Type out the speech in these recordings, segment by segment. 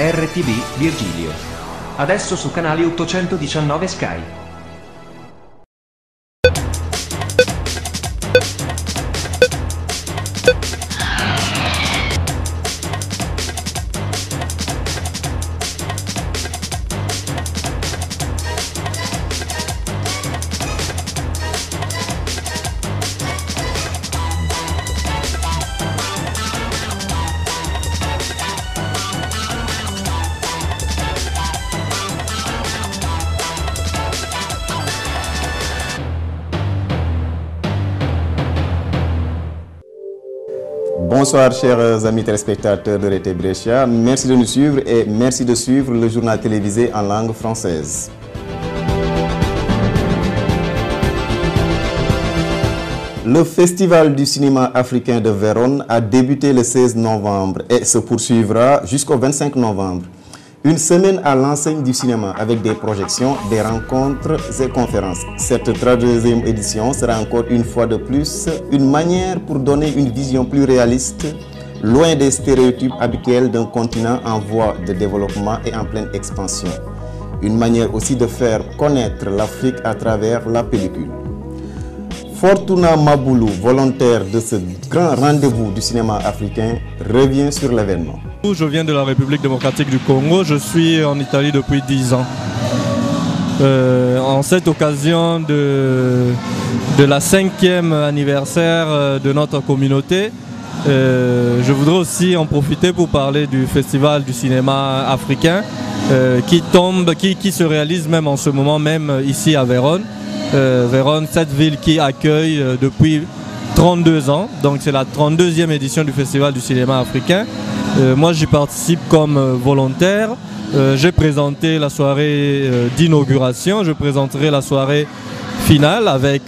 RTV Virgilio. Adesso su canale 819 Sky. Bonsoir chers amis téléspectateurs de RTV Brescia, merci de nous suivre et merci de suivre le journal télévisé en langue française. Le Festival du cinéma africain de Vérone a débuté le 16 novembre et se poursuivra jusqu'au 25 novembre. Une semaine à l'enseigne du cinéma avec des projections, des rencontres et conférences. Cette 32e édition sera encore une fois de plus une manière pour donner une vision plus réaliste, loin des stéréotypes habituels d'un continent en voie de développement et en pleine expansion. Une manière aussi de faire connaître l'Afrique à travers la pellicule. Fortuna Maboulou, volontaire de ce grand rendez-vous du cinéma africain, revient sur l'événement. Je viens de la République démocratique du Congo, je suis en Italie depuis 10 ans. En cette occasion de la 5e anniversaire de notre communauté, je voudrais aussi en profiter pour parler du Festival du cinéma africain qui se réalise même en ce moment même ici à Vérone. Vérone, cette ville qui accueille depuis 32 ans, donc c'est la 32e édition du Festival du cinéma africain. Moi j'y participe comme volontaire, j'ai présenté la soirée d'inauguration, je présenterai la soirée finale avec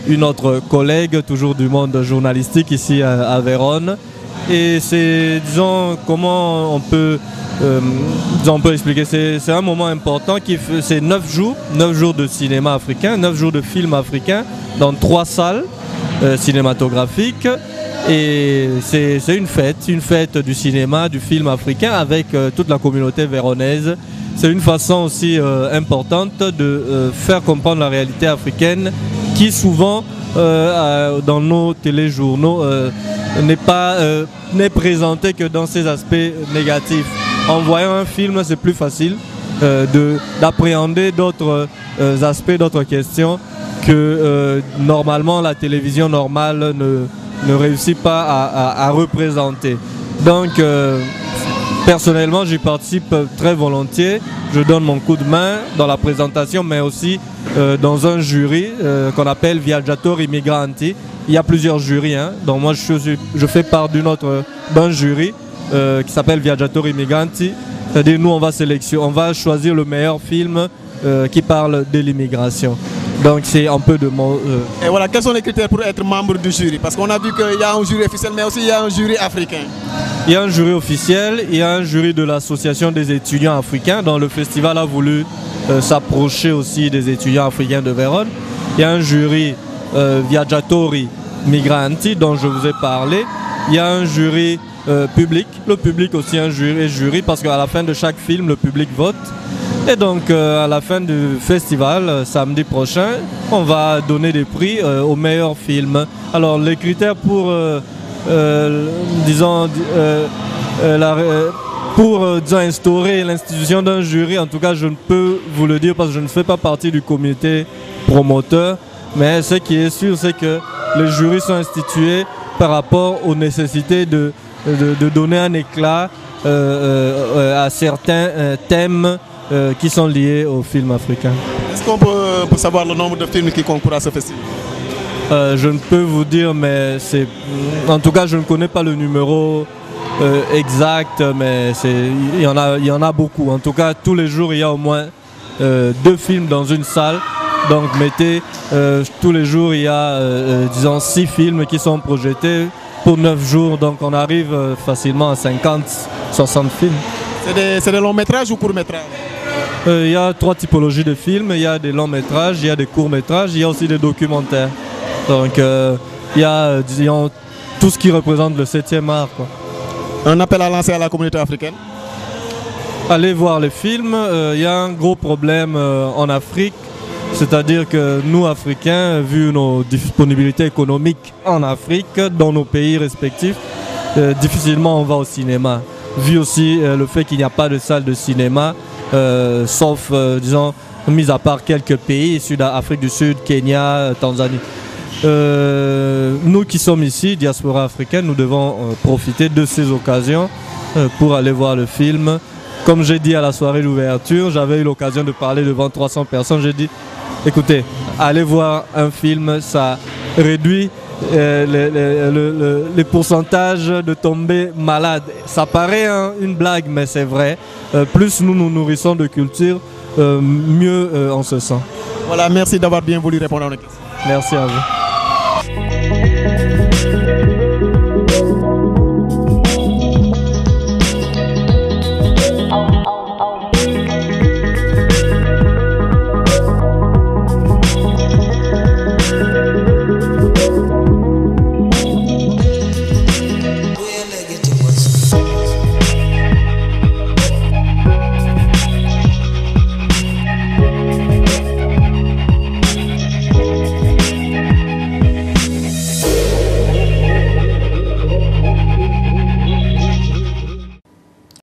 une autre collègue, toujours du monde journalistique ici à Vérone. Et c'est, disons, comment on peut expliquer, c'est un moment important, c'est 9 jours de cinéma africain, 9 jours de film africain dans 3 salles cinématographiques. Et c'est une fête du cinéma, du film africain avec toute la communauté véronaise. C'est une façon aussi importante de faire comprendre la réalité africaine qui souvent dans nos téléjournaux n'est présentée que dans ses aspects négatifs. En voyant un film, c'est plus facile d'appréhender d'autres aspects, d'autres questions que normalement la télévision normale ne réussit pas à représenter. Donc personnellement j'y participe très volontiers, je donne mon coup de main dans la présentation mais aussi dans un jury qu'on appelle Viaggiatori Migranti. Il y a plusieurs jurys, donc moi je fais part d'un jury qui s'appelle Viaggiatori Migranti. C'est-à-dire nous on va choisir le meilleur film qui parle de l'immigration. Donc c'est un peu de mon... Et voilà, quels sont les critères pour être membre du jury? Parce qu'on a vu qu'il y a un jury officiel, mais aussi il y a un jury africain. Il y a un jury officiel, il y a un jury de l'association des étudiants africains, dont le festival a voulu s'approcher aussi des étudiants africains de Vérone. Il y a un jury Viaggiatori Migranti, dont je vous ai parlé. Il y a un jury public, le public aussi un jury, parce qu'à la fin de chaque film, le public vote. Et donc à la fin du festival, samedi prochain, on va donner des prix aux meilleurs films. Alors les critères pour, instaurer l'institution d'un jury, en tout cas je ne peux vous le dire parce que je ne fais pas partie du comité promoteur. Mais ce qui est sûr, c'est que les jurys sont institués par rapport aux nécessités de donner un éclat à certains thèmes qui sont liés aux films africains. Est-ce qu'on peut savoir le nombre de films qui concourent à ce festival? Je ne peux vous dire, mais en tout cas je ne connais pas le numéro exact, mais il y en a beaucoup. En tout cas tous les jours il y a au moins 2 films dans une salle. Donc mettez tous les jours il y a disons 6 films qui sont projetés pour 9 jours. Donc on arrive facilement à 50-60 films. C'est des longs métrages ou courts métrages? Il y a 3 typologies de films, il y a des longs métrages, il y a des courts métrages, il y a aussi des documentaires. Donc il y a disons, tout ce qui représente le 7e art, quoi. Un appel à lancer à la communauté africaine? aller voir les films. Il y a un gros problème en Afrique, c'est-à-dire que nous, Africains, vu nos disponibilités économiques en Afrique, dans nos pays respectifs, difficilement on va au cinéma. Vu aussi le fait qu'il n'y a pas de salle de cinéma, sauf, disons, mis à part quelques pays, Afrique du Sud, Kenya, Tanzanie. Nous qui sommes ici, diaspora africaine, nous devons profiter de ces occasions pour aller voir le film. Comme j'ai dit à la soirée d'ouverture, j'avais eu l'occasion de parler devant 300 personnes. J'ai dit, écoutez, allez voir un film, ça réduit les pourcentages de tomber malades. Ça paraît une blague, mais c'est vrai. Plus nous nous nourrissons de culture, mieux on se sent. Voilà, merci d'avoir bien voulu répondre à nos questions. Merci à vous.